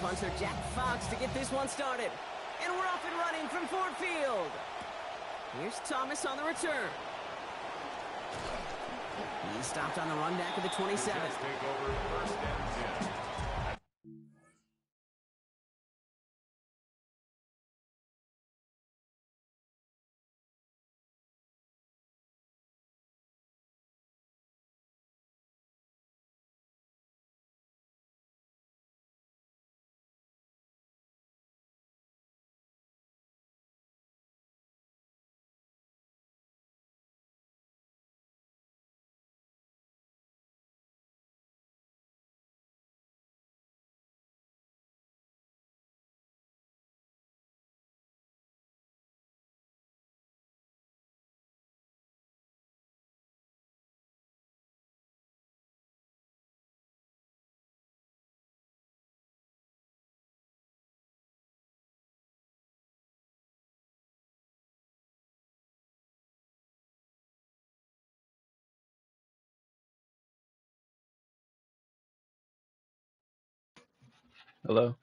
punter Jack Fox to get this one started. And we're off and running from Ford Field. Here's Thomas on the return. He stopped on the run back of the 27. Take over first and 10. Hello.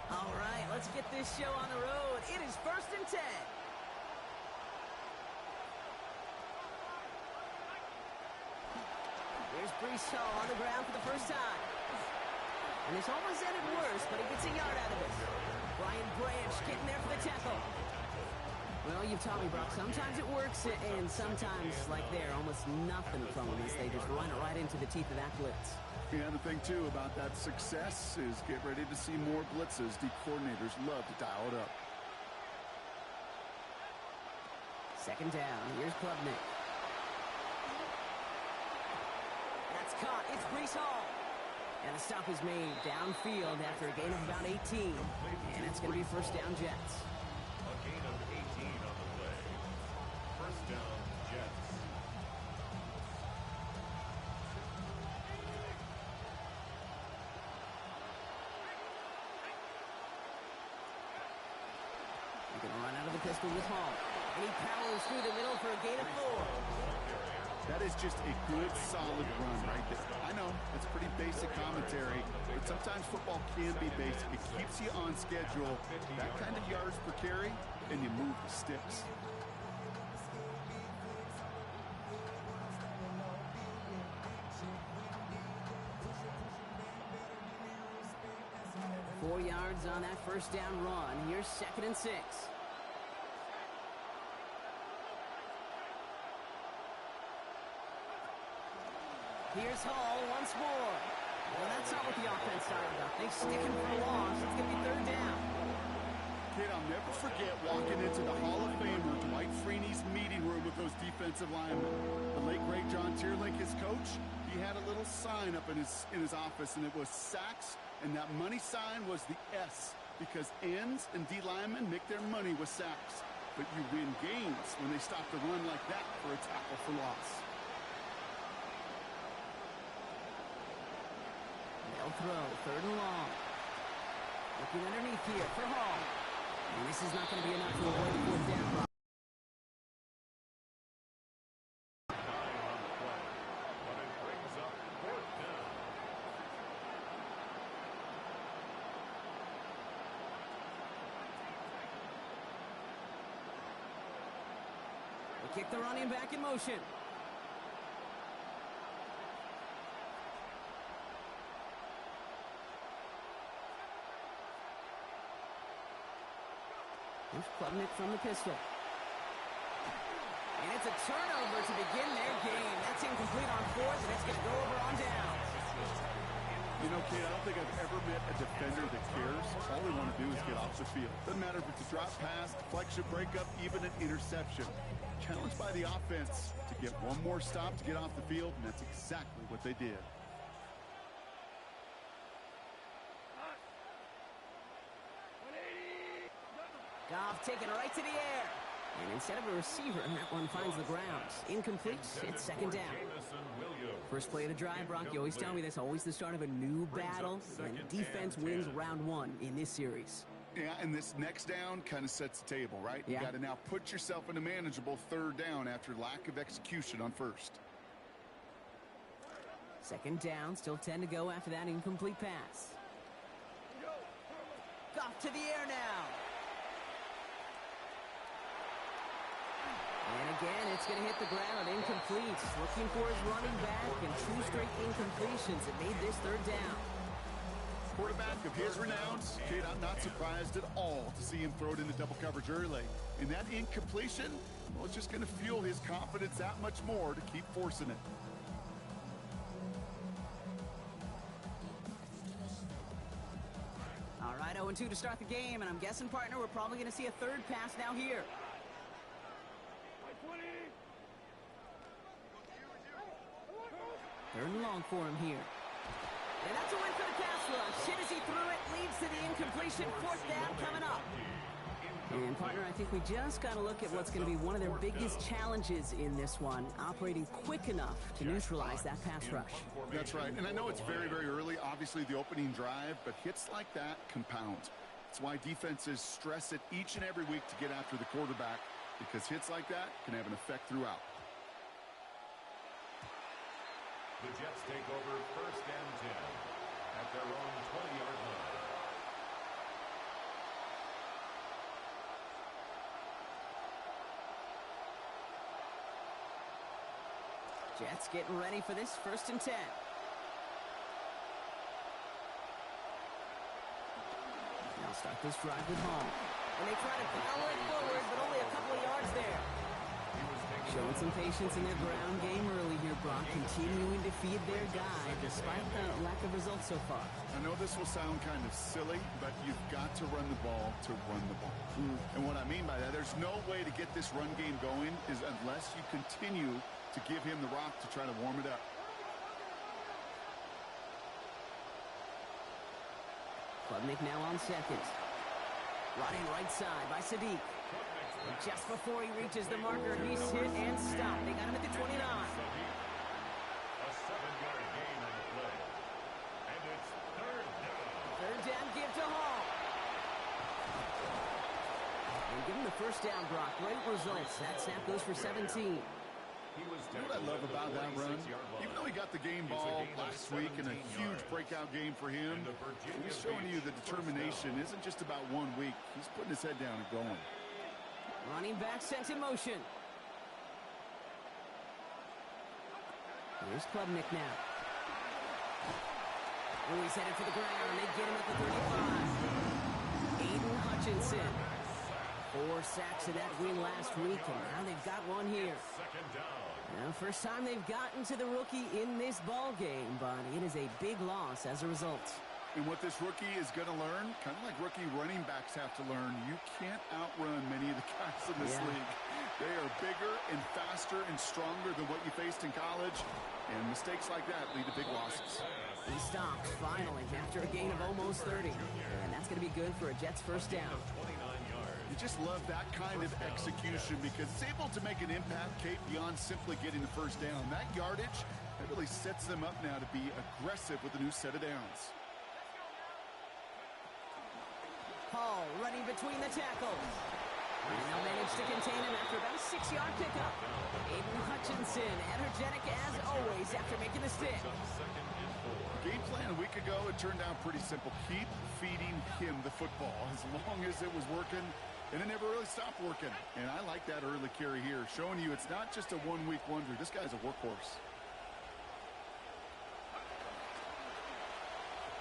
All right, let's get this show on the road. It is 1st and 10. Here's Breece Hall on the ground for the first time. And this almost ended worse, but he gets a yard out of it. Brian Branch getting there for the tackle. Well, you've taught me, Brock. Sometimes it works, and sometimes, like there, almost nothing from them as they just run it right into the teeth of that blitz. Yeah, the thing, too, about that success is get ready to see more blitzes. The coordinators love to dial it up. 2nd down. Here's Klubnik. That's caught. It's Breece Hall. And the stop is made downfield after a gain of about 18. And it's going to be 1st down Jets. A gain of 18 on the play. First down, Jets. He's going to run out of the pistol with Hall. And he powers through the middle for a gain of 4. That is just a good, solid run right there. I know, it's pretty basic commentary, but sometimes football can be basic. It keeps you on schedule, that kind of yards per carry, and you move the sticks. Four yards on that 1st down run. Here's 2nd and 6. Here's Hall once more. Well, that's not what the offense started about. They stick him for a loss. It's going to be 3rd down. Kid, I'll never forget walking into the Hall of Famer Dwight Freeney's meeting room with those defensive linemen. The late, great John Tierlink, his coach, he had a little sign up in his office, and it was sacks, and that money sign was the S, because ends and D linemen make their money with sacks. But you win games when they stop the run like that for a tackle for loss. They'll throw 3rd and long. Looking underneath here for Hall. And this is not going to be enough to avoid the 4th down. On the play. But it brings up 4th down. They kick the running back in motion. Here's Klubnik from the pistol. And it's a turnover to begin their game. That's incomplete on 4th, and it's going to go over on down. You know, kid, I don't think I've ever met a defender that cares. All they want to do is get off the field. Doesn't matter if it's a drop pass, deflection, breakup, even an interception. Challenged by the offense to get one more stop to get off the field, and that's exactly what they did. Goff taken right to the air. And instead of a receiver, that one finds the ground. Incomplete. It's second down. First play of the drive, Brock. You always tell me this. Always the start of a new battle. And defense wins round one in this series. Yeah, and this next down kind of sets the table, right? Yeah. You got to now put yourself in a manageable third down after lack of execution on first. Second down, still 10 to go after that incomplete pass. Goff to the air now. And again, it's going to hit the ground, incomplete. Looking for his running back, and 2 straight incompletions. It made this third down. Quarterback of his renown, kid, I'm not surprised at all to see him throw it into double coverage early. And that incompletion, well, it's just going to fuel his confidence that much more to keep forcing it. All right, 0-2 to start the game, and I'm guessing, partner, we're probably going to see a third pass now here. Third and long for him here. And that's a win for the pass rush. Hit as he threw it, leads to the incompletion. Fourth down coming up. And, partner, I think we just got to look at what's going to be one of their biggest challenges in this one, operating quick enough to neutralize that pass rush. That's right. And I know it's very, very early, obviously the opening drive, but hits like that compound. That's why defenses stress it each and every week to get after the quarterback, because hits like that can have an effect throughout. The Jets take over first and 10 at their own 20-yard line. Jets getting ready for this first and 10. Now start this drive with home. And they try to power it forward, but only a couple of yards there. Showing some patience in their ground game early here, Brock. Continuing to feed their guy despite the lack of results so far. I know this will sound kind of silly, but you've got to run the ball to run the ball. And what I mean by that, there's no way to get this run game going is unless you continue to give him the rock to try to warm it up. Klubnik now on second. Running right side by Sadiq. Just before he reaches the marker, he's hit and stopped. They got him at the 29. A 7-yard gain on the play. And it's third down. Third down, give to Hall. And give him the first down, Brock. Great results. That snap goes for 17. You know what I love about that run? Even though he got the game ball last week in a huge breakout game for him, he's showing you the determination isn't just about 1 week. He's putting his head down and going. Running back sent in motion. Here's Klubnik now. Oh, he's headed for the ground. They get him at the 35. Aiden Hutchinson. 4 sacks in that win last week, and now they've got one here. Second down. Now, first time they've gotten to the rookie in this ball game, but it is a big loss as a result. And what this rookie is going to learn, kind of like rookie running backs have to learn, you can't outrun many of the guys in this league. They are bigger and faster and stronger than what you faced in college, and mistakes like that lead to big losses. He stops finally after a gain of almost 30, and that's going to be good for a Jets first down. 29 yards. You just love that kind of execution because it's able to make an impact, Kate, beyond simply getting the first down. That yardage, that really sets them up now to be aggressive with a new set of downs. Hall running between the tackles. And they'll manage to contain him after about a 6-yard pickup. Aiden Hutchinson, energetic as always after making the stick. The game plan a week ago, it turned out pretty simple. Keep feeding him the football as long as it was working, and it never really stopped working. And I like that early carry here, showing you it's not just a one-week wonder. This guy's a workhorse.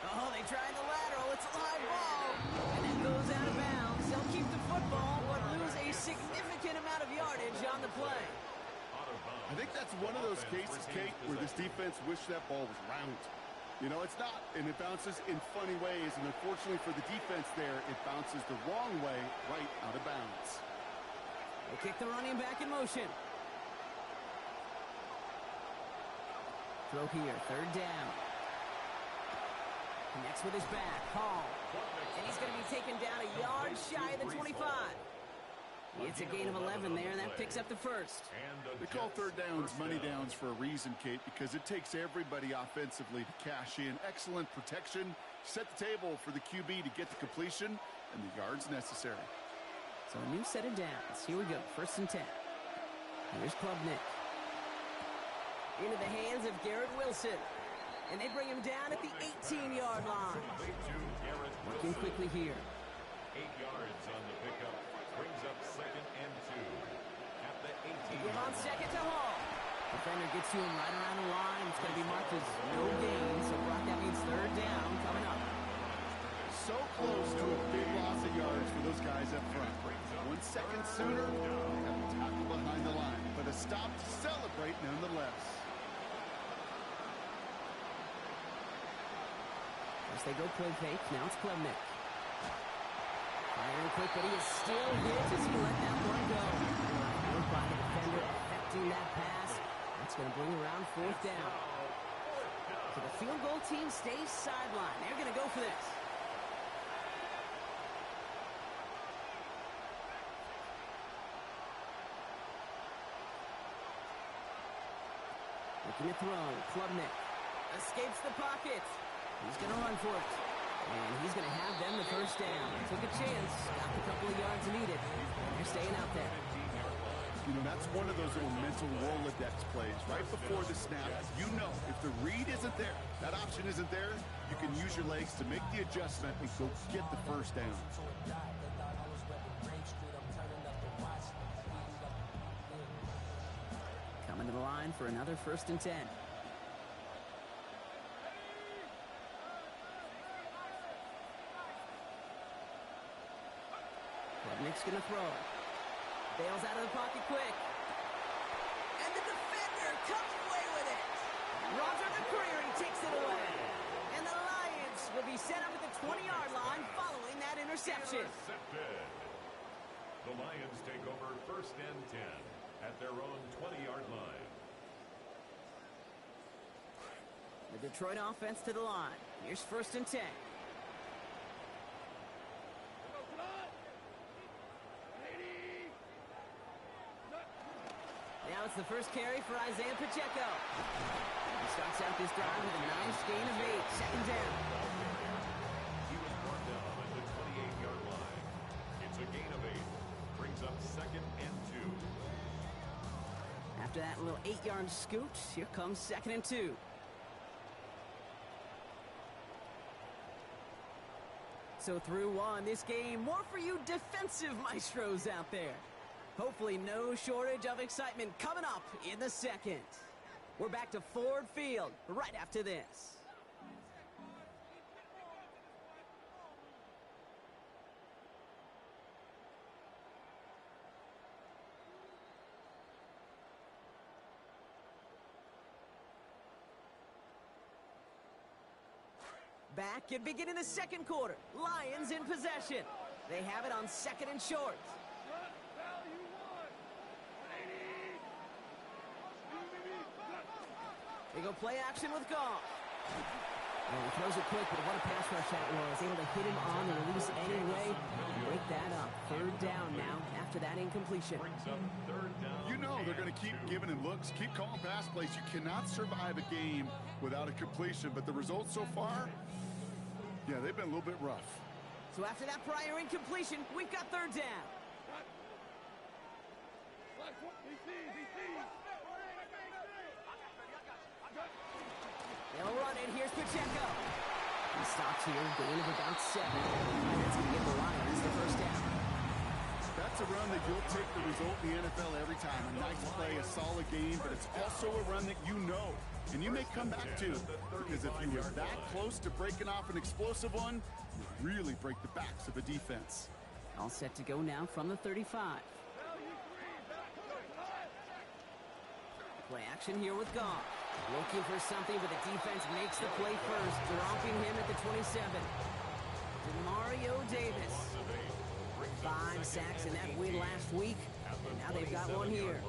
Oh, they tried the lateral. It's a live ball. And it goes out of bounds. They'll keep the football, but lose a significant amount of yardage on the play. I think that's one of those cases, Kate, where this defense wished that ball was round. You know, it's not, and it bounces in funny ways, and unfortunately for the defense there, it bounces the wrong way right out of bounds. They kick the running back in motion. Throw here, third down. Connects with his back. Hall. And he's going to be taken down a yard shy of the 25. It's a gain of 11 there, and that picks up the first. They call third downs money downs for a reason, Kate, because it takes everybody offensively to cash in. Excellent protection. Set the table for the QB to get the completion and the yards necessary. So a new set of downs. Here we go. 1st and 10. Here's Klubnik. Into the hands of Garrett Wilson. And they bring him down at the 18-yard line. Working quickly here. 8 yards on the pickup. Brings up 2nd and 2. At the 18. Give on 2nd to Hall. Defender gets to him right around the line. It's going to be marked as no gain. So Brock, that means 3rd down coming up. So close to a big loss of yards for those guys up front. 1 second sooner, they have a tackle behind the line. But a stop to celebrate nonetheless. As they go play fake, now it's Klubnik. Firing quick, but he is still hit as he let that one go. Work by the defender, affecting that pass. That's going to bring around 4th down. So the field goal team stays sidelined. They're going to go for this. Looking to throw. Klubnik escapes the pocket. He's going to run for it. And he's going to have them the 1st down. Took a chance. Got the couple of yards needed. They're staying out there. You know, that's one of those little mental Rolodex plays. Right before the snap, you know if the read isn't there, that option isn't there, you can use your legs to make the adjustment and go get the 1st down. Coming to the line for another 1st and 10. Klubnik's going to throw. Bails out of the pocket quick. And the defender comes away with it. Roger McCreary takes it away. And the Lions will be set up at the 20-yard line following that interception. Intercepted. The Lions take over 1st and 10 at their own 20-yard line. The Detroit offense to the line. Here's 1st and 10. Now it's the first carry for Isaiah Pacheco. He starts out this drive with a nice gain of 8. 2nd down. He was brought down at the 28-yard line. It's a gain of 8. Brings up 2nd and 2. After that little 8-yard scoot, here comes 2nd and 2. So through one, this game, more for you defensive maestros out there. Hopefully no shortage of excitement coming up in the 2nd. We're back to Ford Field right after this. Back and beginning the 2nd quarter. Lions in possession. They have it on 2nd and short. They go play action with Goff. And he throws it quick, but what a pass rush that was. Able to hit him on the release anyway. Break that up. 3rd down now after that incompletion. You know they're going to keep giving him looks, keep calling pass plays. You cannot survive a game without a completion, but the results so far, yeah, they've been a little bit rough. So after that prior incompletion, we've got 3rd down. They'll run it. Here's Pacheco. He stops here, gain of about 7. And that's going to give the Lions the 1st down. That's a run that you'll take the result in the NFL every time. A nice play, a solid game, but it's also a run that you know. And you may come back to, because if you were that close to breaking off an explosive one, you really break the backs of a defense. All set to go now from the 35. Play action here with Goff. Looking for something, but the defense makes the play first, dropping him at the 27. Mario Davis. 5 sacks in that win last week, and now they've got one here.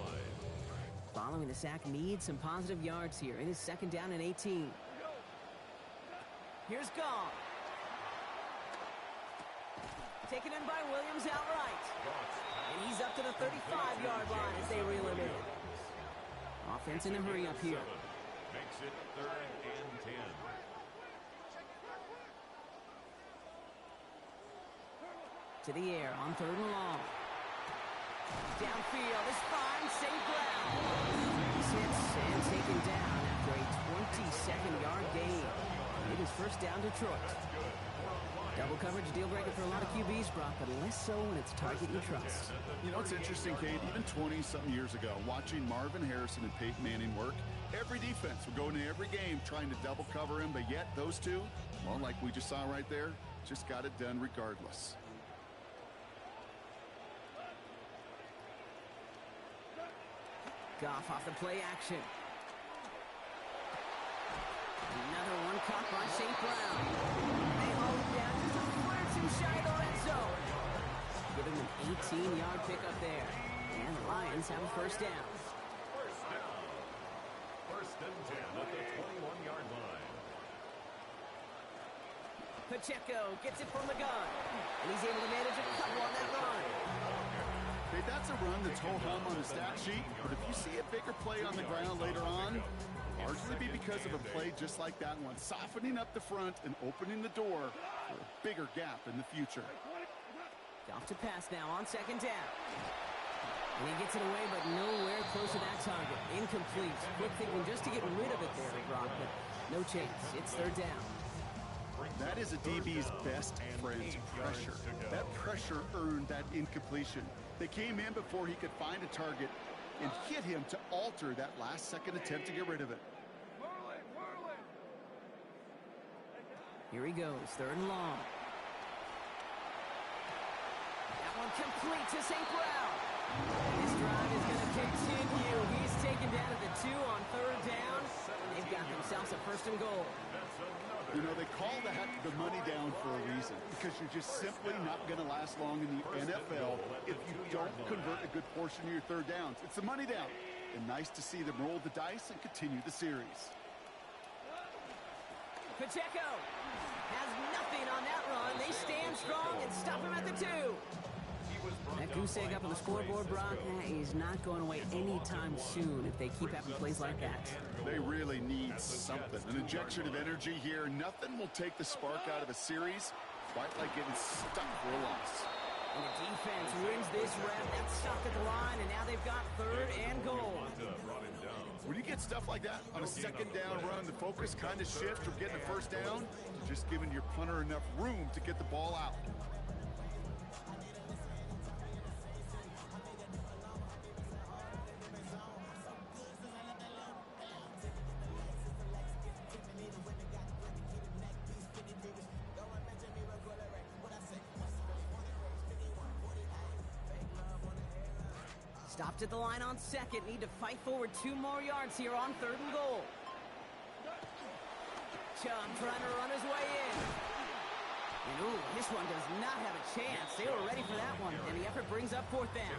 Following the sack, needs some positive yards here. It is 2nd down and 18. Here's Goff. Taken in by Williams outright. And he's up to the 35-yard line as they reel him in. Offense in a hurry up here. Makes it 3rd and 10. To the air on 3rd and long. Downfield is fine. St. Brown. He's hit and taken down after a 22nd-yard gain. It is 1st down Detroit. Double coverage deal breaker for a lot of QBs, Brock, but less so when it's target you trust. You know, it's interesting, Kate, even 20-something years ago, watching Marvin Harrison and Peyton Manning work, every defense would go into every game trying to double cover him, but yet those two, well, like we just saw right there, just got it done regardless. Goff off the play action. Another one caught by St. Brown. They hold him down just a foot too shy of the red zone. Giving them an 18-yard pickup there. And the Lions have a 1st down. 1st and 10 at the 21-yard line. Pacheco gets it from the gun. And he's able to manage a couple on that run. Okay, that's a run that's ho-hum on the stat sheet, but if you see a bigger play on the ground later on, largely be because of a play just like that one, softening up the front and opening the door for a bigger gap in the future. Off to pass now on 2nd down. And he gets it away, but nowhere close to that target. Incomplete. Quick thinking just to get rid of it there, Brock, but no chance. It's 3rd down. That is a DB's best friend, pressure. That pressure earned that incompletion. They came in before he could find a target and hit him to alter that last-second attempt to get rid of it. Here he goes, 3rd and long. That one complete to St. Brown. This drive is going to continue. He's taken down at the 2 on 3rd down. They've got themselves a 1st and goal. You know, they call that the money down for a reason, because you're just simply not going to last long in the NFL if you don't convert a good portion of your 3rd downs. It's the money down. And nice to see them roll the dice and continue the series. Pacheco has nothing on that run. They stand strong and stop him at the 2. That goose egg up on the scoreboard, Brock, is not going away anytime soon if they keep having plays like that. They really need something. An injection of energy here. Nothing will take the spark out of a series quite like getting stuck for a loss. And the defense wins this rep. That's stuck at the line, and now they've got 3rd and goal. When you get stuff like that on a 2nd down run, the focus kind of shifts from getting a 1st down to just giving your punter enough room to get the ball out. Stopped at the line on 2nd. Need to fight forward 2 more yards here on 3rd and goal. Chubb trying to run his way in. And ooh, this one does not have a chance. They were ready for that one. And the effort brings up 4th down.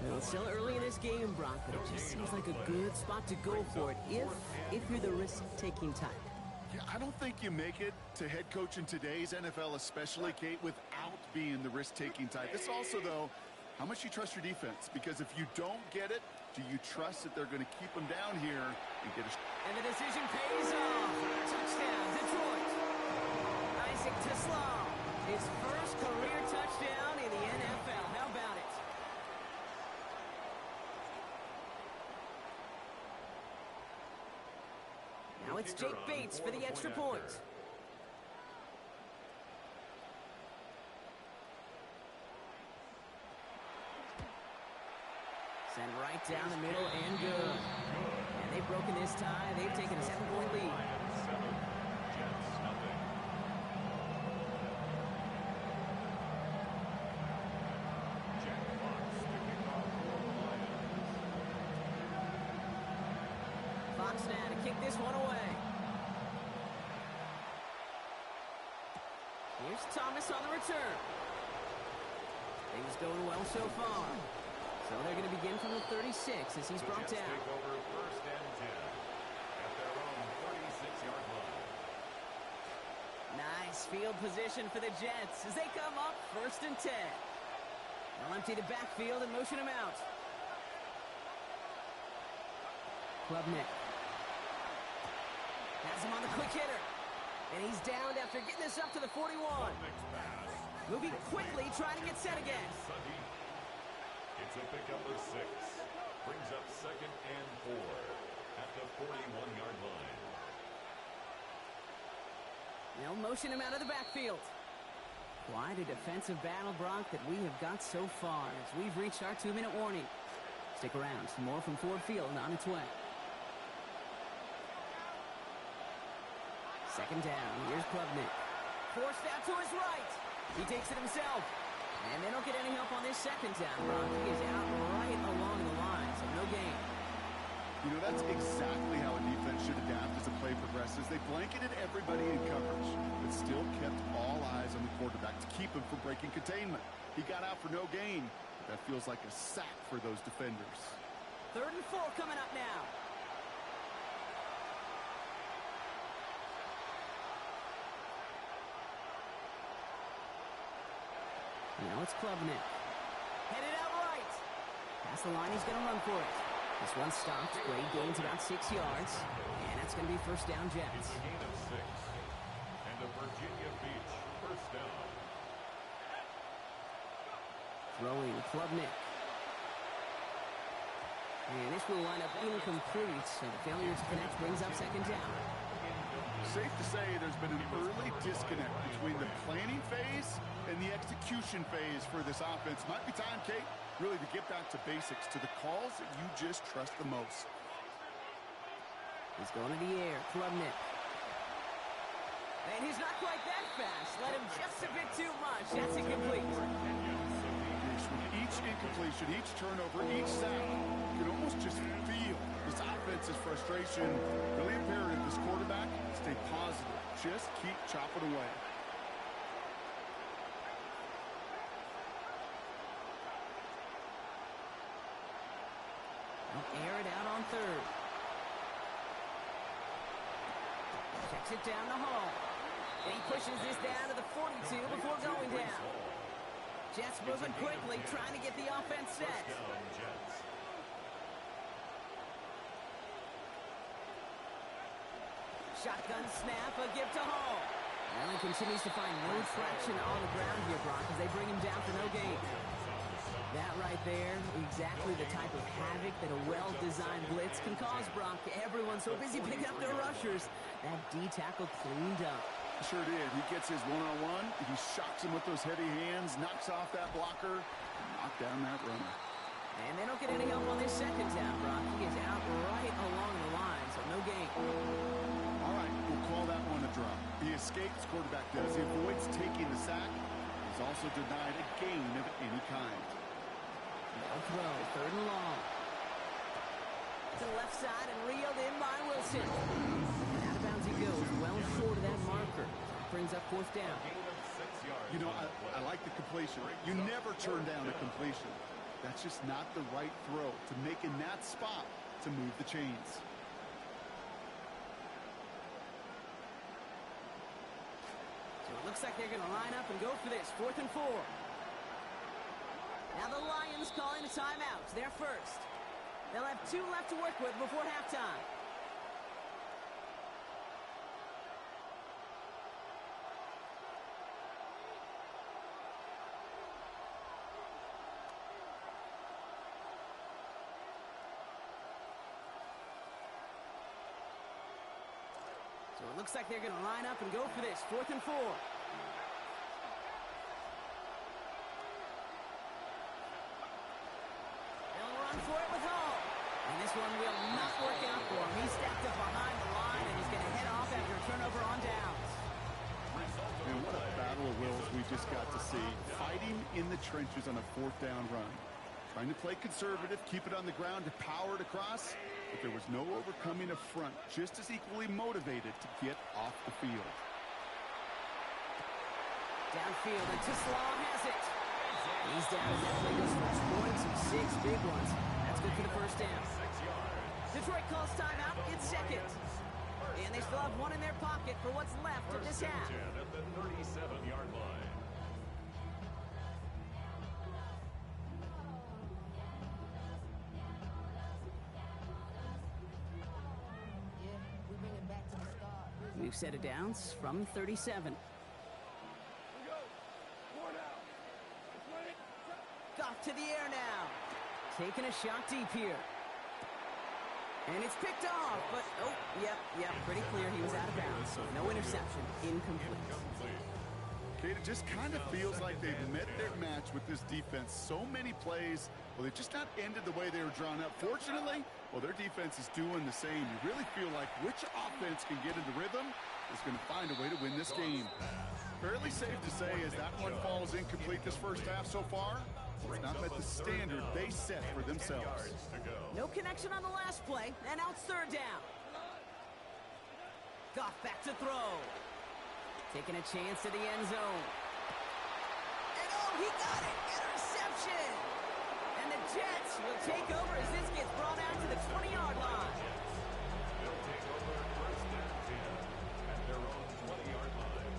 Well, it's still early in this game, Brock, but it just seems like a good spot to go for it if you're the risk-taking type. Yeah, I don't think you make it to head coach in today's NFL, especially, Kate, without being the risk-taking type. This also, though, how much you trust your defense, because if you don't get it, do you trust that they're going to keep them down here and get a... And the decision pays off. Touchdown, Detroit. Isaac Tislam, his 1st career touchdown in the NFL. How about it? Now it's Jake Bates for the extra point. Send right down the middle and good. And they've broken this tie. They've taken a 7-point lead. Fox now to kick this one away. Here's Thomas on the return. Things going well so far. So they're going to begin from the 36 as he's brought down. Take over 1st and 10 at their own 36-yard line. Nice Nice field position for the Jets as they come up 1st and 10. They'll empty the backfield and motion him out. Klubnik has him on the quick hitter. And he's downed after getting this up to the 41. Moving quickly, trying to get set again. It's a pickup of 6. Brings up 2nd and 4 at the 41-yard line. They'll motion him out of the backfield. Quite a defensive battle, Brock, that we have got so far as we've reached our 2-minute warning. Stick around. Some more from Ford Field on its way. 2nd down. Here's Klubnik. Forced out to his right. He takes it himself. And they don't get any help on this 2nd down, Brock. He is out right along the line, so no gain. You know, that's exactly how a defense should adapt as the play progresses. They blanketed everybody in coverage, but still kept all eyes on the quarterback to keep him from breaking containment. He got out for no gain, but that feels like a sack for those defenders. 3rd and 4 coming up now. Now it's Klubnik. Headed out right. Past the line, he's going to run for it. This one stopped. Great gains about 6 yards. And that's going to be 1st down Jets. It's a gain of 6. And the Virginia Beach 1st down. Throwing Klubnik. And this will line up incomplete. So the failure to connect brings up 2nd down. Safe to say there's been an early disconnect between the planning phase and the execution phase for this offense. Might be time, Kate, really to get back to basics, to the calls that you just trust the most. He's going to the air. Klubnik. And he's not quite that fast. Let him just a bit too much. That's incomplete. With each incompletion, each turnover, each sack, you can almost just feel this offense's frustration. Really imperative this quarterback stay positive. Just keep chopping away. They'll air it out on 3rd. Checks it down to Hall. And he pushes this down to the 42 before going down. Jets moving quickly, trying to get the offense set. Shotgun snap, a give to Hall. Allen continues to find no traction on the ground here, Brock, as they bring him down for no gain. That right there, exactly the type of havoc that a well-designed blitz can cause, Brock. Everyone's so busy picking up their rushers. That D tackle cleaned up. Sure did. He gets his one-on-one. He shocks him with those heavy hands, knocks off that blocker, and knocked down that runner. And they don't get any help on this 2nd down, Brock. He is out right along the line, so no gain. All right, we'll call that one a drop. He escapes, quarterback does. He avoids taking the sack. He's also denied a gain of any kind. No throw, 3rd and long. To the left side and reeled in by Wilson. And out of bounds he goes, well short of that marker. Brings up 4th down. You know, I like the completion. You never turn down a completion. That's just not the right throw to make in that spot to move the chains. So it looks like they're going to line up and go for this. 4th and 4. Now the Lions calling a timeout. They're first. They'll have 2 left to work with before halftime. So it looks like they're going to line up and go for this. 4th and 4. For it with Hall. And this one will not work out for him. He's stacked up behind the line, and he's going to head off after a turnover on downs. And what a battle of wills we just got to see. Fighting in the trenches on a 4th down run. Trying to play conservative, keep it on the ground to power it across, but there was no overcoming a front, just as equally motivated to get off the field. Downfield, and Tisslaw has it. He's down as that play goes for 2 points and 6 big ones. That's good for the 1st down. Detroit calls timeout. It's 2nd. And they still have one in their pocket for what's left of this half. 10 at the 37-yard line. We've set it downs from 37. Goff to the air now. Taking a shot deep here. And it's picked off, but, oh, yep, pretty clear he was out of bounds. So no interception, incomplete. Kate, it just kind of feels like they've met their match with this defense. So many plays, well, they've just not ended the way they were drawn up. Fortunately, well, their defense is doing the same. You really feel like which offense can get into rhythm is going to find a way to win this game. Fairly safe to say as that one falls incomplete this first half so far. It's not met the standard they set for themselves. No connection on the last play, and now it's third down. Goff back to throw. Taking a chance to the end zone. And oh, he got it! Interception! And the Jets will take over as this gets brought out to the 20-yard line. They'll take over first and 10 at their own 20-yard line.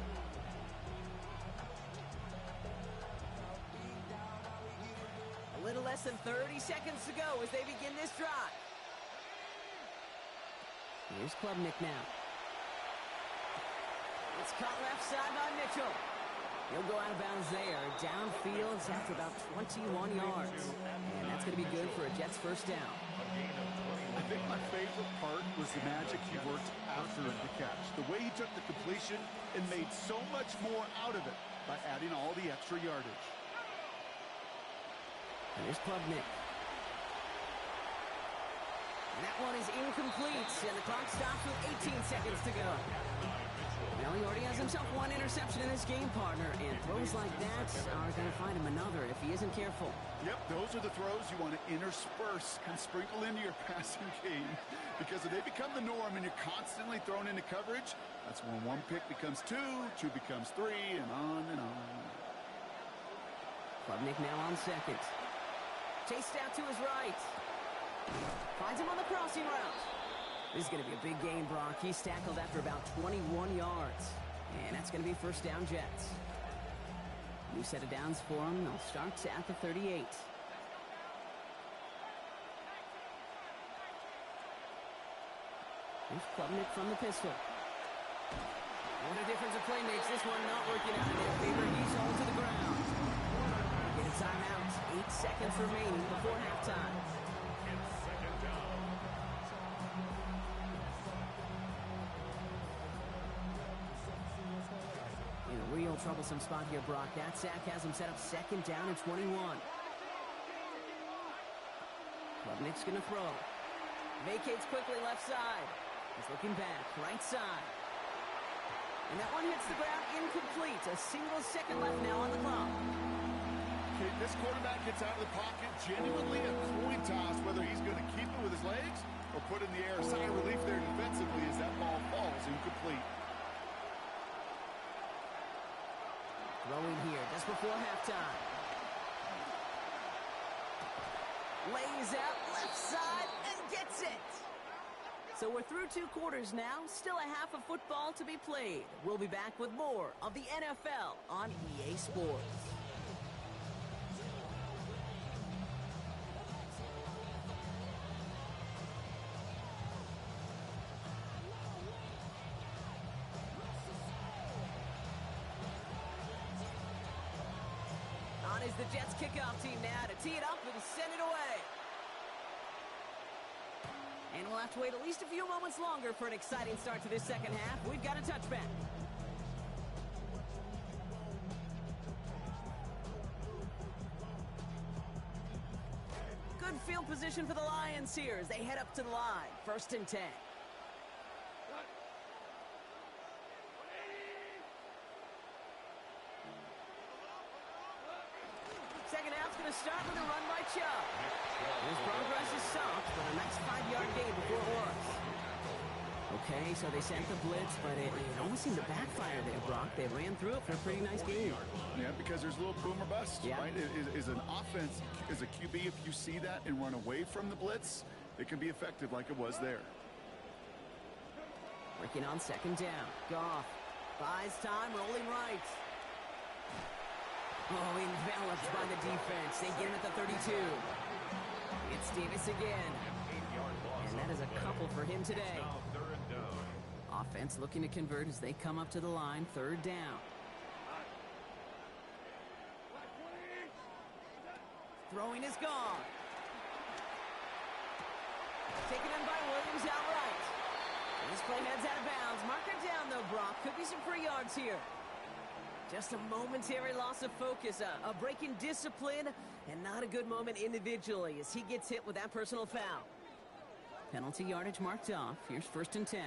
A little less than 30 seconds to go as they begin this drive. Here's Klubnik now. It's caught left side by Mitchell. He'll go out of bounds there. Downfield after about 21 yards. And that's going to be good for a Jets first down. I think my favorite part was the magic he worked after the catch. The way he took the completion and made so much more out of it by adding all the extra yardage. Here's Klubnik. And that one is incomplete, and the clock stops with 18 seconds to go. Well, he already has himself one interception in this game, partner, and throws like that are going to find him another if he isn't careful. Yep, those are the throws you want to intersperse and sprinkle into your passing game, because if they become the norm and you're constantly thrown into coverage, that's when one pick becomes two becomes three, and on and on. Klubnik now on second. Chased out to his right. Finds him on the crossing route. This is going to be a big game, Brock. He's tackled after about 21 yards. And that's going to be first down Jets. New set of downs for them. They'll start at the 38. Here's Klubnik from the pistol. What a difference a play makes. This one not working out in their favor. He's all to the ground. Get a timeout. 8 seconds remaining before halftime. It's second down. In a real troublesome spot here, Brock. That sack has him set up second down and 21. Klubnik's going to throw. Vacates quickly left side. He's looking back, right side. And that one hits the ground incomplete. A single second left now on the clock. Okay, this quarterback gets out of the pocket, genuinely a coin toss whether he's going to keep it with his legs or put it in the air. Sigh of relief there defensively as that ball falls incomplete. Throwing here just before halftime. Lays out left side and gets it. So we're through 2 quarters now. Still a half of football to be played. We'll be back with more of the NFL on EA Sports. On is the Jets kickoff team now to tee it up and send it away. And we'll have to wait at least a few moments longer for an exciting start to this second half. We've got a touchback. Good field position for the Lions here as they head up to the line. First and 10. Second half's going to start with a run by Chubb. His progress is soft, but a nice 5-yard gain before it was. Okay, so they sent the blitz, but it almost seemed to backfire there, Brock. They ran through it for a pretty nice game. Yeah, because there's a little boom or bust, Yeah. right? Is an offense, as a QB, if you see that and run away from the blitz, it can be effective like it was there. Working on second down. Goff buys time, rolling right. Oh, enveloped by the defense. They get him at the 32. It's Davis again. And that is a couple for him today. Offense looking to convert as they come up to the line. Third down. Throwing is gone. Taken in by Williams outright. And this play heads out of bounds. Marker down, though, Brock. Could be some free yards here. Just a momentary loss of focus, a break in discipline, and not a good moment individually as he gets hit with that personal foul. Penalty yardage marked off. Here's 1st and 10.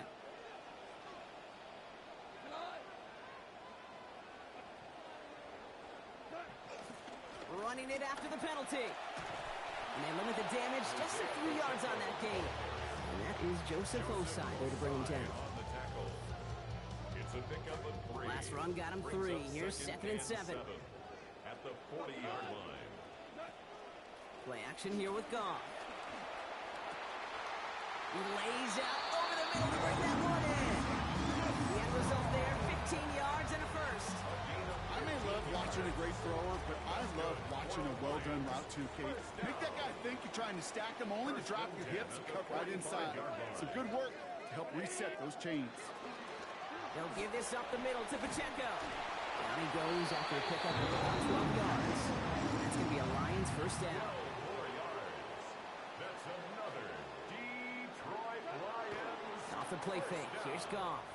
Running it after the penalty. And they limit the damage just a few yards on that gain. And that is Joseph Osai there to bring him down. It's a pickup of 3. Last run got him 3. Here's 2nd and 7. At the 40-yard line. Play action here with Goff. He lays out over the middle to bring that one in. The end result there, 15 yards and a first. I may love watching a great thrower, but I love watching a well-done route too, Kate. Make that guy think you're trying to stack him only to drop your hips and cut right inside. Some good work to help reset those chains. They'll give this up the middle to Pacheco. Down he goes after a pickup of about 12 yards. That's going to be a Lions first down. 4 yards. That's another Detroit Lions. Off the play fake. Here's Goff.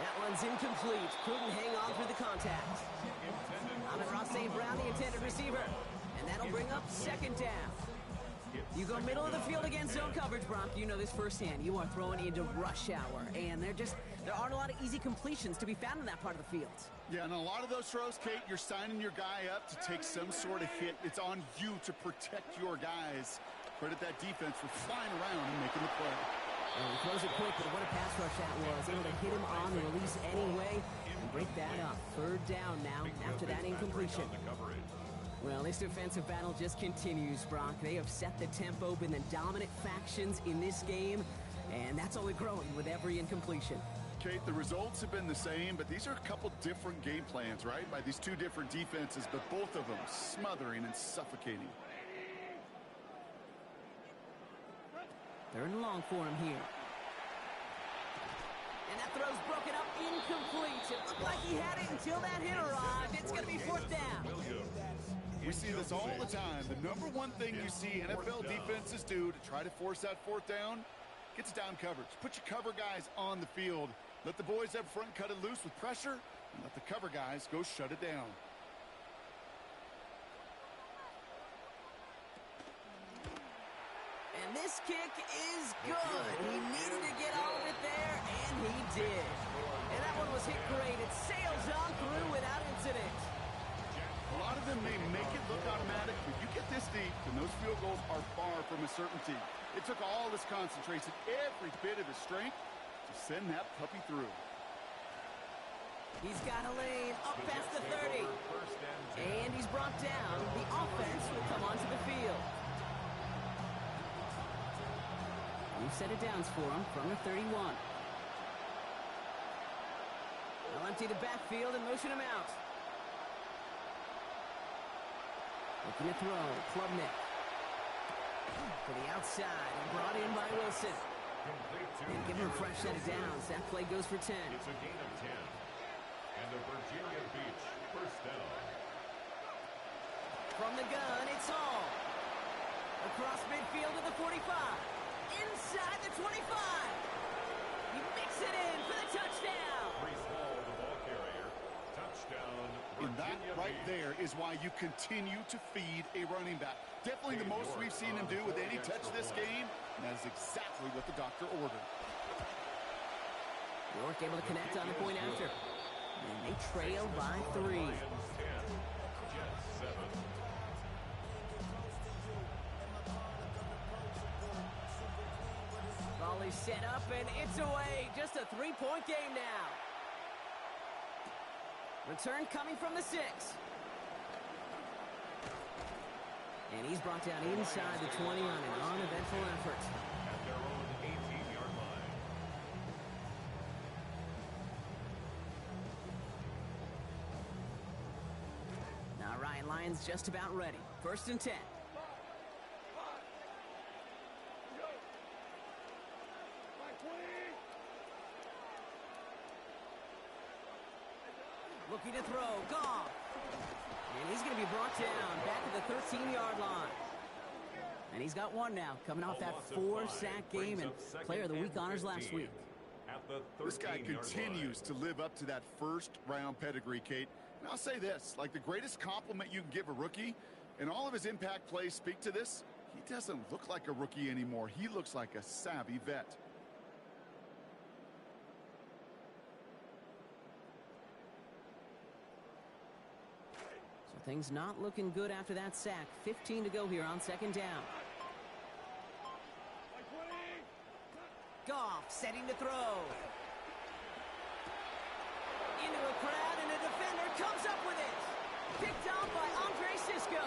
That one's incomplete. Couldn't hang on through the contact. Amon-Ra St. Brown, the intended receiver. And that'll bring up 2nd down. You go middle of the field against zone coverage, Brock. You know this firsthand. You are throwing into rush hour. And there aren't a lot of easy completions to be found in that part of the field. Yeah, and a lot of those throws, Kate, you're signing your guy up to take some sort of hit. It's on you to protect your guys. Credit that defense for flying around and making the play. Well, he throws it quick, but what a pass rush that was. Able to hit him on the release anyway and break that up. 3rd down now after that incompletion. Well, this defensive battle just continues, Brock. They have set the tempo, been the dominant factions in this game, and that's only growing with every incompletion. Kate, the results have been the same, but these are a couple different game plans, right? By these two different defenses, but both of them smothering and suffocating. 3rd and long for him here. And that throw's broken up, incomplete. It looked like he had it until that hit arrived. It's going to be 4th down. We see this all the time. The number one thing you see NFL defenses do to try to force that 4th down, gets down coverage. Put your cover guys on the field. Let the boys up front cut it loose with pressure, and let the cover guys go shut it down. And this kick is good. He needed to get all of it there, and he did. And that one was hit great. It sails on through without incident. A lot of them may make it look automatic, but you get this deep, and those field goals are far from a certainty. It took all his concentration, every bit of his strength, to send that puppy through. He's got a lane up past the 30. And he's brought down. The offense will come onto the field. New set of downs for him from the 31. They'll empty the backfield and motion him out. Looking to throw. Klubnik. To the outside and brought in by Wilson. And give him a fresh set of downs. That play goes for 10. It's a gain of 10. And the Virginia Beach first down. From the gun, it's Hall. Across midfield to the 45. Inside the 25. He makes it in for the touchdown. Breece Hall, the ball carrier. Touchdown, And that Virginia right Beach. there is why you continue to feed a running back. Definitely the most we've seen him do with any touch this game. And that is exactly what the doctor ordered. York able to connect on the point after. And they trail by 3. Lions 10, Jets 7. Volley set up and it's away. Just a 3-point game now. Return coming from the 6. And he's brought down inside the 20 on an uneventful effort. At their own 18-yard line. Lions just about ready. 1st and 10. Looking to throw. Goff. And he's going to be brought down back at the 13-yard line. And he's got one now, coming off that 4-sack game and Player of the Week honors last week. This guy continues to live up to that first-round pedigree, Kate. And I'll say this, like the greatest compliment you can give a rookie, and all of his impact plays speak to this, he doesn't look like a rookie anymore. He looks like a savvy vet. So things not looking good after that sack. 15 to go here on 2nd down. Goff setting to throw. Into a crowd, and a defender comes up with it. Picked off by Andre Cisco.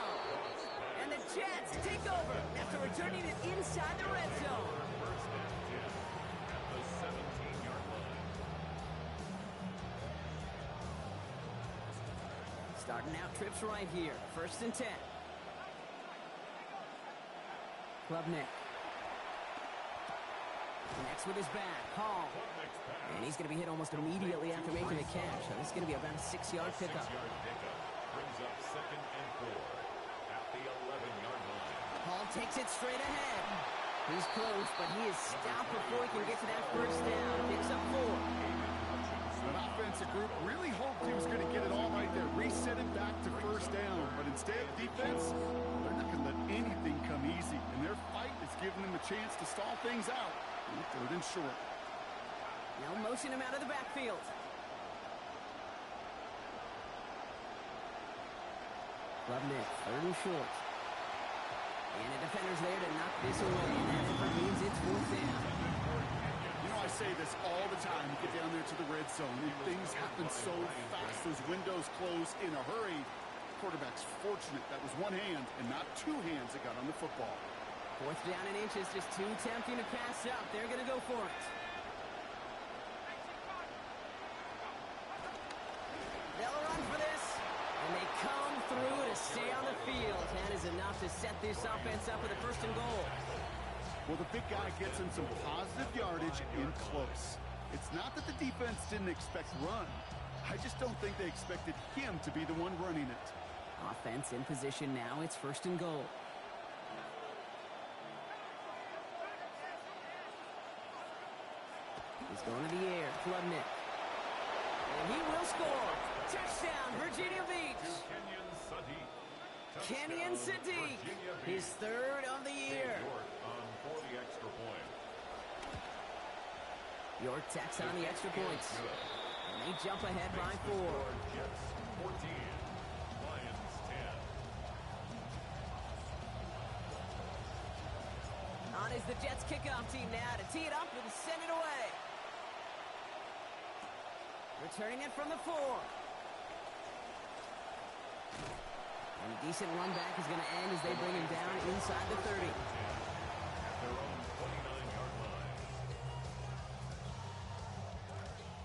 And the Jets take over after returning it inside the red zone. First and 10 at the 17-yard line. Starting out trips right here. 1st and 10. Klubnik. Next with his back, Hall. And he's going to be hit almost immediately after making the catch. So this is going to be about a 6-yard pickup. 6-yard pickup brings up 2nd and 4 at the 11-yard line. Hall takes it straight ahead. He's close, but he is stopped before he can get to that 1st down. Picks up 4. An offensive group really hoped he was going to get it all right there, reset it back to 1st down. But instead, defense, they're not going to let anything come easy. And their fight is giving them a chance to stall things out. 3rd and short. Now motion him out of the backfield. Klubnik, 3rd and short. And the defender's there to knock this away. And that effort means it's 4th down. You know, I say this all the time. You get down there to the red zone, and things happen so fast. Those windows close in a hurry. Quarterback's fortunate that was one hand and not 2 hands that got on the football. 4th down and inches, just 2 attempting to pass up. They're going to go for it. They'll run for this, and they come through to stay on the field. That is enough to set this offense up with a 1st and goal. Well, the big guy gets him some positive yardage in close. It's not that the defense didn't expect run. I just don't think they expected him to be the one running it. Offense in position now. It's 1st and goal. He's going to the air. Klubnik. And he will score. Touchdown, Virginia Beach. Kenyon Sadiq. His 3rd of the year. For the extra point. York tacks on the extra points. And they jump ahead by 4. Jets 14. Lions 10. On is the Jets kickoff team now to tee it up and send it away. Returning it from the 4. And a decent run back is going to end as they bring him down inside the 30. At their own 29-yard line.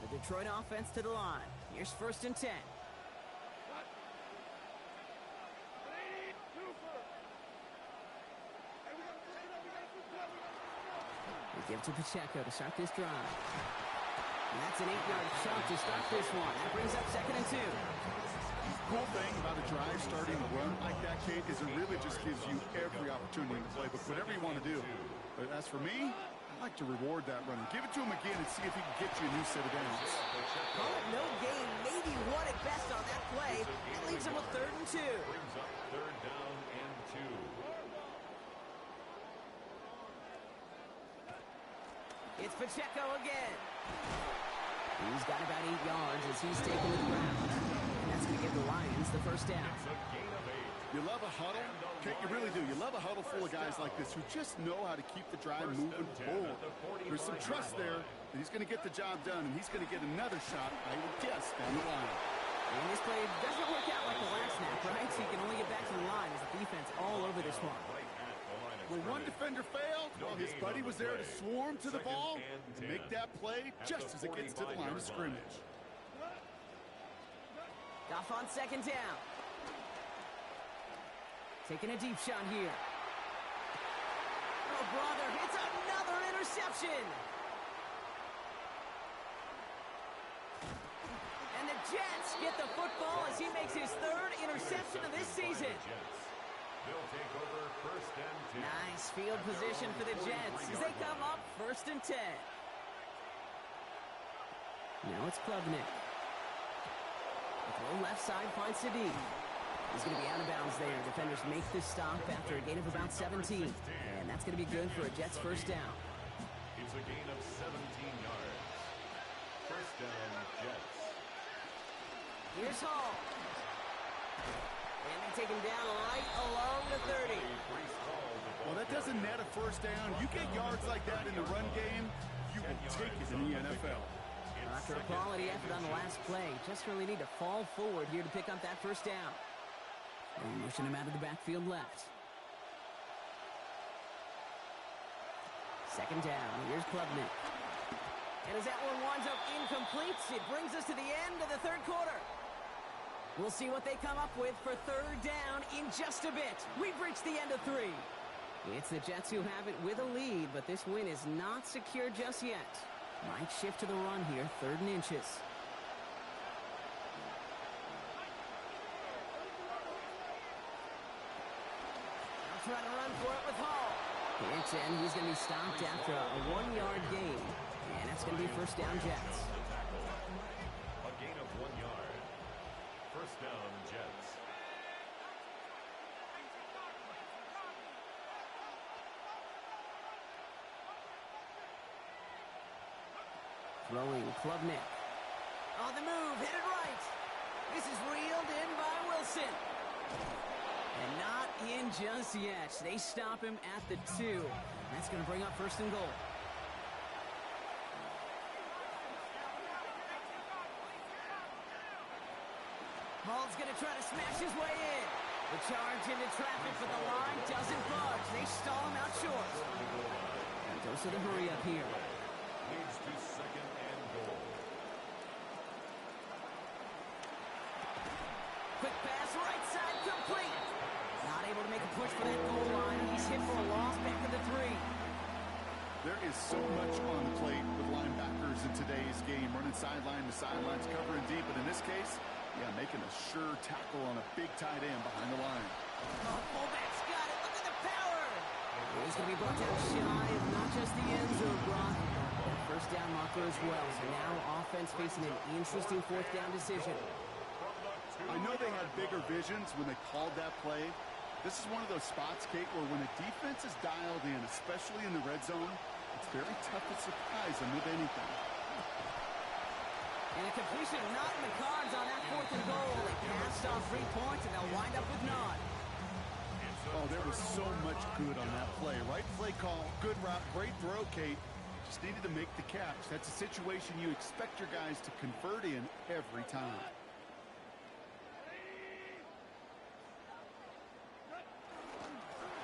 The Detroit offense to the line. Here's 1st and 10. They give to Pacheco to start this drive. And that's an 8-yard shot to start this one. That brings up 2nd and 2. Cool thing about a drive starting to run like that, Kate, is it really just gives you every opportunity to play, but whatever you want to do. But as for me, I like to reward that run. Give it to him again and see if he can get you a new set of downs. Call it no gain, maybe one at best on that play. It leaves him with 3rd and 2. Brings up 3rd down and 2. It's Pacheco again. He's got about 8 yards as he's taken to the ground. And that's going to give the Lions the 1st down. It's a gain of 8. You love a huddle? Kate, you really do. You love a huddle full of guys like this who just know how to keep the drive moving forward. There's some trust there that he's going to get the job done, and he's going to get another shot, I would guess, down the line. And this play doesn't work out like the last snap, right? So you can only get back to the line as the defense all over this one. When one defender failed, well, his buddy was there to swarm to the ball and make that play just as it gets to the line of scrimmage. Goff on 2nd down. Taking a deep shot here. Oh, brother, it's another interception. And the Jets get the football as he makes his third interception of this season. They'll take over first and 10. Nice field position for the Jets as they come up first and 10. Now it's Klubnik. The throw left side finds Sadiq. He's going to be out of bounds there. Defenders make this stop after a gain of about 17. And that's going to be good for a Jets first down. It's a gain of 17 yards. First down, Jets. Here's Hall. And they take him down right along the 30. Well, that doesn't net a first down. You get yards like that in the run game, you will take it in the NFL. After a quality effort on the last play, just really need to fall forward here to pick up that first down. And motion him out of the backfield left. Second down. Here's Klubnik. And as that one winds up incomplete, it brings us to the end of the third quarter. We'll see what they come up with for third down in just a bit. We've reached the end of 3. It's the Jets who have it with a lead, but this win is not secure just yet. Might shift to the run here, 3rd and inches. Trying to run for it with Hall. It's in. He's going to be stopped after a 1-yard gain. And that's going to be first down, Jets. A gain of 1 yard. First down, Jets. Throwing Klubnik. On the move, hit it right. This is reeled in by Wilson. And not in just yet. They stop him at the 2. That's going to bring up first and goal. Hall's going to try to smash his way in. The charge into traffic, but the line doesn't budge. They stall him out short. And goes to the hurry up here. Leads to second and goal. Quick pass, right side, complete. Not able to make a push for that goal line. He's hit for a loss back to the 3. There is so much on the plate with linebackers in today's game. Running sideline to sidelines, covering deep. But in this case, yeah, making a sure tackle on a big tight end behind the line. Oh, fullback's got it. Look at the power. He's going to be brought down shy of not just the end zone, Brock. First down marker as well. So now offense facing an interesting 4th down decision. I know they had bigger visions when they called that play. This is one of those spots, Kate, where when a defense is dialed in, especially in the red zone, it's very tough to surprise them with anything. And a completion not in the cards on that 4th and goal. They passed off 3 points, and they'll wind up with none. Oh, there was so much good on that play. Right play call, good route, great throw, Kate. Just needed to make the catch. That's a situation you expect your guys to convert in every time.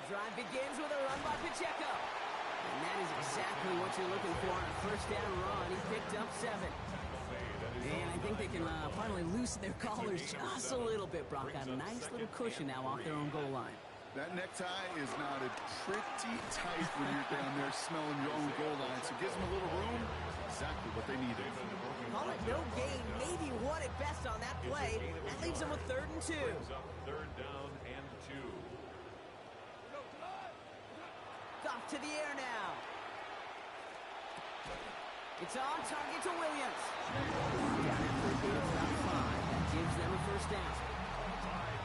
The drive begins with a run by Pacheco. And that is exactly what you're looking for on a first down run. He picked up 7. And I think they can finally loosen their collars just a little bit, Brock. Got a nice little cushion now off their own goal line. That necktie is knotted pretty tight when you're down there smelling your own goal line. So it gives them a little room. Exactly what they needed. Call it no gain, maybe one at best on that play. That leaves them with 3rd and 2. Third down and 2. Off to the air now. It's on target to Williams. Down after a gain of about 5. That gives them a first down.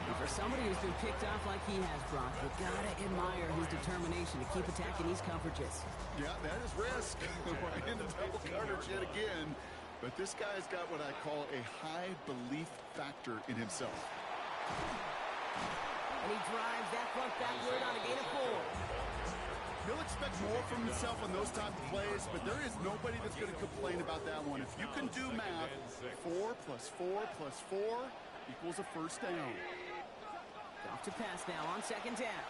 And for somebody who's been picked off like he has, Brock, you gotta admire his determination to keep attacking these coverages. Yeah, that is risk. We're in the double coverage yet again. But this guy's got what I call a high belief factor in himself. And he drives that front backward on a gain of 4. He'll expect more from himself on those type of plays, but there is nobody that's going to complain about that one. If you can do math, 4 plus 4 plus 4 equals a first down. Off to pass now on second down.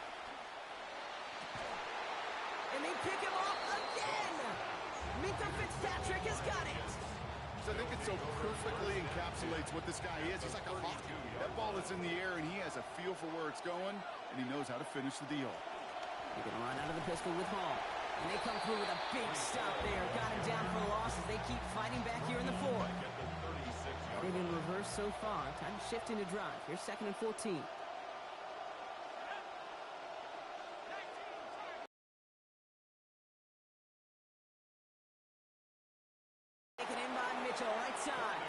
And they pick him off again! Minka Fitzpatrick has got it! So I think it so perfectly encapsulates what this guy is. He's like a hawk. That ball is in the air, and he has a feel for where it's going. and he knows how to finish the deal. They're going to run out of the pistol with Hall. And they come through with a big stop there. Got him down for a loss as they keep fighting back here in the fourth. Headed in reverse so far. Time to shift into drive. Here's 2nd and 14. Taken in by Mitchell, right side.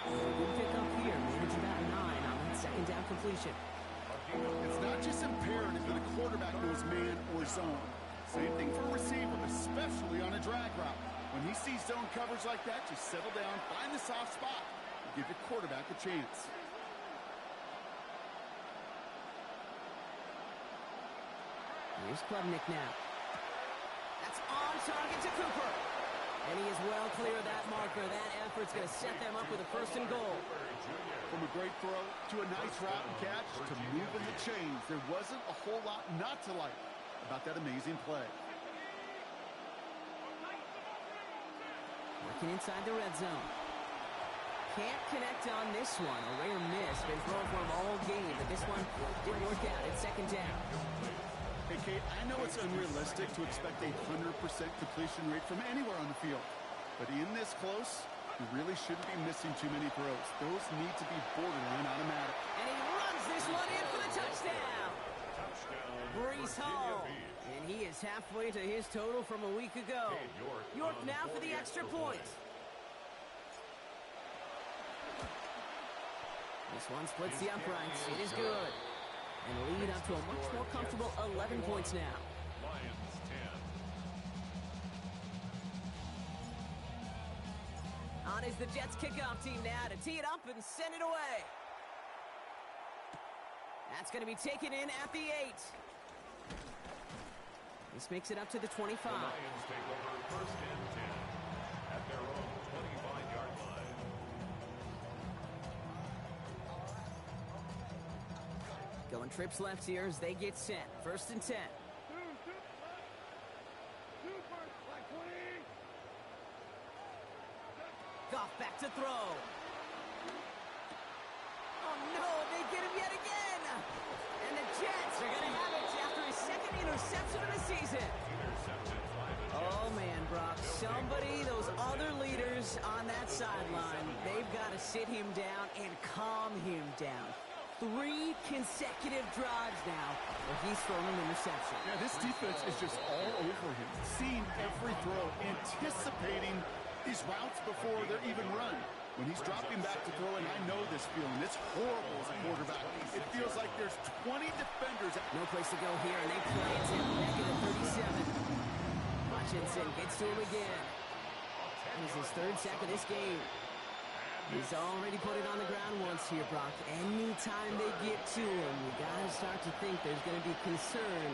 Good pick up here. Manage about 9 on that 2nd down completion. It's not just imperative that a quarterback knows man or zone. Same thing for a receiver, especially on a drag route. When he sees zone coverage like that, just settle down, find the soft spot, and give your quarterback a chance. Here's Klubnik now. That's on target to Cooper. And he is well clear of that marker. That effort's going to set them up with a 1st and goal. From a great throw to a nice route and catch to moving the chains, there wasn't a whole lot not to like about that amazing play. Working inside the red zone. Can't connect on this one. A rare miss. Been thrown for him all game, but this one didn't work out. It's 2nd down. Hey, Kate, I know it's unrealistic to expect a 100% completion rate from anywhere on the field. But in this close, you really shouldn't be missing too many throws. Those need to be borderline automatic. And he runs this one in for the touchdown. Breece Hall. And he is halfway to his total from a week ago. York now for the extra point. This one splits the uprights. It is good. And lead up to a much more comfortable 11 points now. Lions 10. On is the Jets kickoff team now to tee it up and send it away. That's going to be taken in at the 8. This makes it up to the 25. The Lions take over 1st and 10 at their own 25-yard line. Going trips left here as they get set. 1st and 10. Goff back to throw. Oh no, they get him yet again. And the Jets are going to have it after his 2nd interception of the season. Oh man, Brock, somebody, those other leaders on that sideline, they've got to sit him down and calm him down. 3 consecutive drives now where he's thrown an interception. Yeah, this defense is just all over him, seeing every throw, anticipating these routes before they're even run. When he's dropping back to throw, and I know this feeling, it's horrible as a quarterback. It feels like there's 20 defenders. No place to go here, and they plant him back at the 37. Hutchinson gets to him again. This is his 3rd sack of this game. He's already put it on the ground once here, Brock. Anytime they get to him, you gotta start to think there's gonna be concern.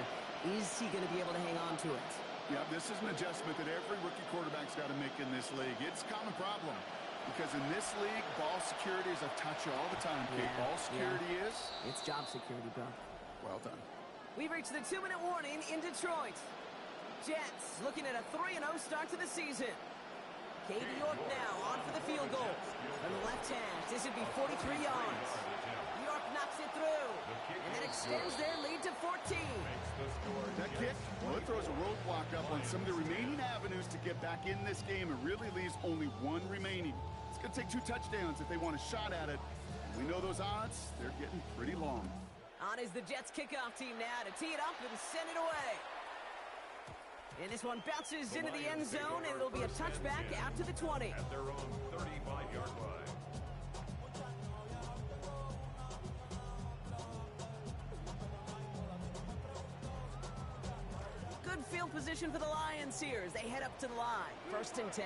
Is he gonna be able to hang on to it? Yeah, this is an adjustment that every rookie quarterback's got to make in this league. It's a common problem because in this league, ball security is a toucher all the time. Yeah, ball security is? It's job security, Brock. Well done. We've reached the 2-minute warning in Detroit. Jets looking at a 3-0 start to the season. Katie York now on for the field goal. On the left hash, this would be 43 yards. York knocks it through, and that extends their lead to 14. That kick, well, it throws a roadblock up on some of the remaining avenues to get back in this game and really leaves only 1 remaining. It's going to take 2 touchdowns if they want a shot at it. We know those odds, they're getting pretty long. On is the Jets kickoff team now to tee it up and send it away. And this one bounces into the end zone, and it'll be a touchback out to the 20. At their own 35-yard line. Good field position for the Lions here as they head up to the line. 1st and 10.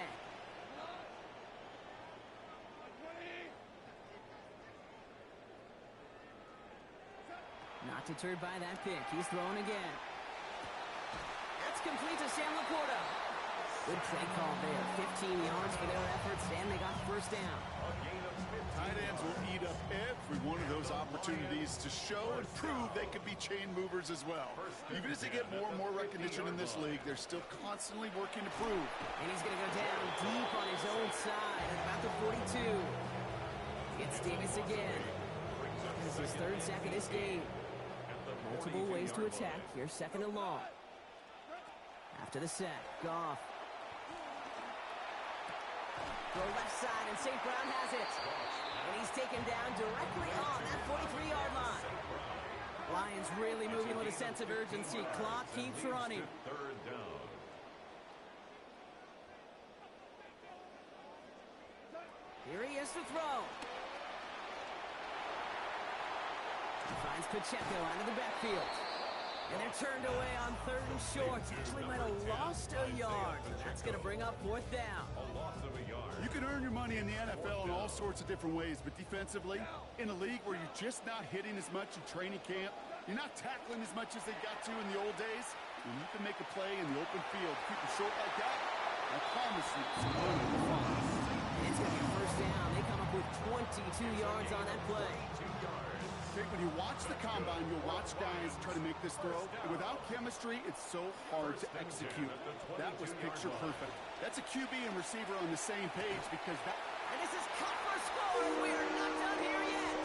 Not deterred by that pick. He's throwing again. That's complete to Sam Laporta. Good play call there. 15 yards for their efforts, and they got the 1st down. Tight ends will eat up every one of those opportunities to show and prove they could be chain movers as well. Even as they get more and more recognition in this league, they're still constantly working to prove. And he's going to go down deep on his own side at about the 42. It's Davis again. This is his 3rd sack of this game. Multiple ways to attack. Here's second and long. After the sack, Goff. Throw left side, and St. Brown has it. And he's taken down directly on that 43-yard line. Lions really moving with a sense of urgency. Clock keeps running. Third down. Here he is to throw. He finds Pacheco out of the backfield. And they're turned away on third and short. Actually might have lost a yard. That's going to bring up fourth down. A loss of a yard. You can earn your money in the NFL in all sorts of different ways, but defensively, in a league where you're just not hitting as much in training camp, you're not tackling as much as they got to in the old days, when you can make a play in the open field, keep it short like that, I promise you, it's a win in the fall. It's going to be a first down. They come up with 22 yards on that play. Okay, when you watch the combine, you'll watch guys try to make this throw. And without chemistry, it's so hard to execute. That was picture perfect. That's a QB and receiver on the same page because that... And this is cut for a score. We are not done here yet.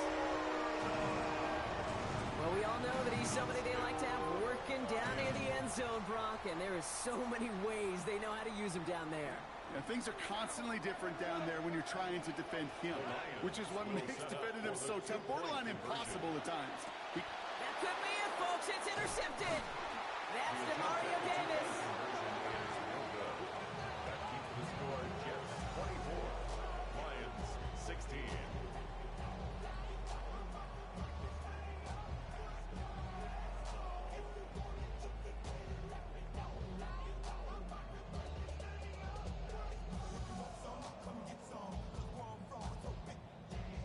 Well, we all know that he's somebody they like to have working down near the end zone, Brock. And there is so many ways they know how to use him down there. Yeah, things are constantly different down there when you're trying to defend him, which is what makes defending him so tough, borderline impossible at times. That could be it, folks. It's intercepted. That's Demario Davis. That keeps the score Jets 24, Lions 16.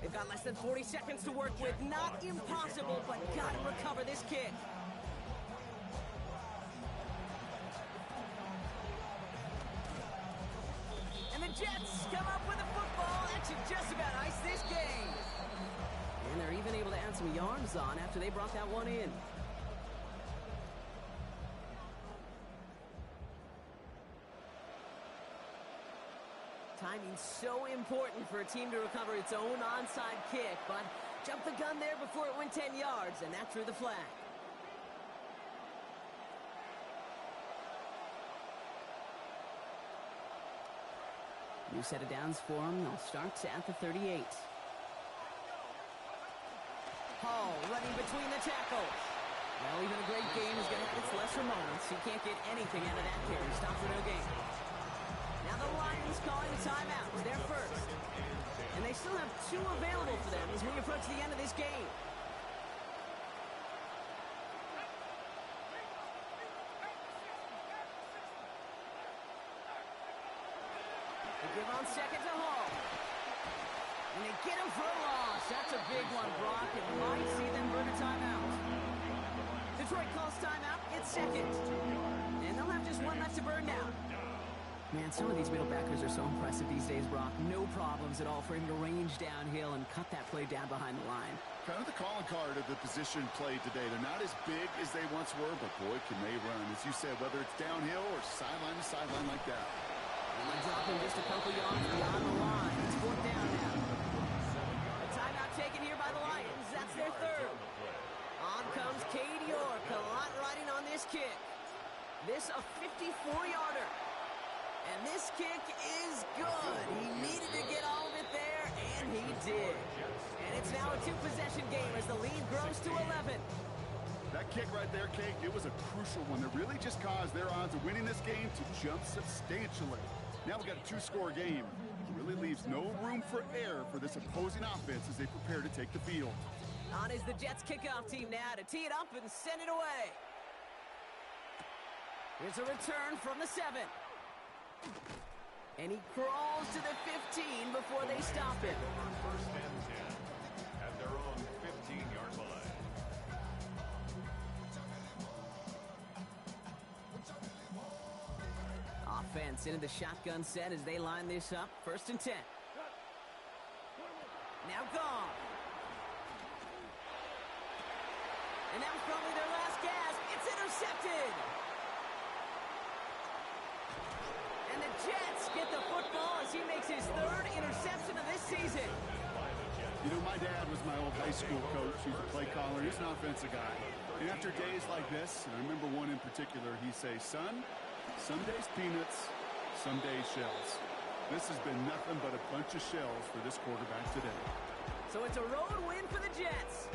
They've got less than 40 seconds to work with. Not impossible, but got to recover this kick. And the Jets come up with a football that should just about ice this game. And they're even able to add some yards on after they brought that one in. Timing's so important for a team to recover its own onside kick, but jumped the gun there before it went 10 yards, and that drew the flag. New set of downs for them. They'll start at the 38. Hall running between the tackles. Well, even a great game is going to have its lesser moments. You can't get anything out of that carry. Stop for no gain. Now the Lions calling timeout. They're first. And they still have 2 available for them as we approach the end of this game. They give on second to Hall. And they get him for a loss. That's a big one, Brock. It might see them burn a timeout. Detroit calls timeout. It's second. And they'll have just one left to burn now. Man, some of these middle backers are so impressive these days, Brock. No problems at all for him to range downhill and cut that play down behind the line. Kind of the calling card of the position played today. They're not as big as they once were, but boy, can they run. As you said, whether it's downhill or sideline to sideline like that. And they drop him just a couple yards beyond the line. It's fourth down now. A timeout taken here by the Lions. That's their third. On comes Cade York. A lot riding on this kick. This a 54-yarder. And this kick is good. He needed to get all of it there, and he did. And it's now a 2-possession game as the lead grows to 11. That kick right there, Kate, it was a crucial one that really just caused their odds of winning this game to jump substantially. Now we've got a 2-score game. It really leaves no room for error for this opposing offense as they prepare to take the field. On is the Jets kickoff team now to tee it up and send it away. Here's a return from the 7. And he crawls to the 15 before they stop him. First and 10 at their own 15-yard line. Offense into the shotgun set as they line this up. First and 10. Now gone. And that was probably their last gasp. It's intercepted. And the Jets get the football as he makes his 3rd interception of this season. You know, my dad was my old high school coach. He's a play caller. He's an offensive guy. And after days like this, and I remember one in particular, he say, son, some days peanuts, some days shells. This has been nothing but a bunch of shells for this quarterback today. So it's a road win for the Jets.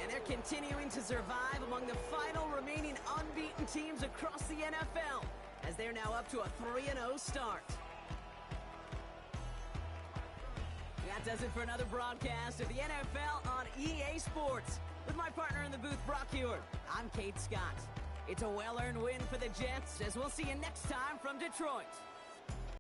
And they're continuing to survive among the final remaining unbeaten teams across the NFL, as they're now up to a 3-0 start. That does it for another broadcast of the NFL on EA Sports. With my partner in the booth, Brock Huard, I'm Kate Scott. It's a well-earned win for the Jets, as we'll see you next time from Detroit.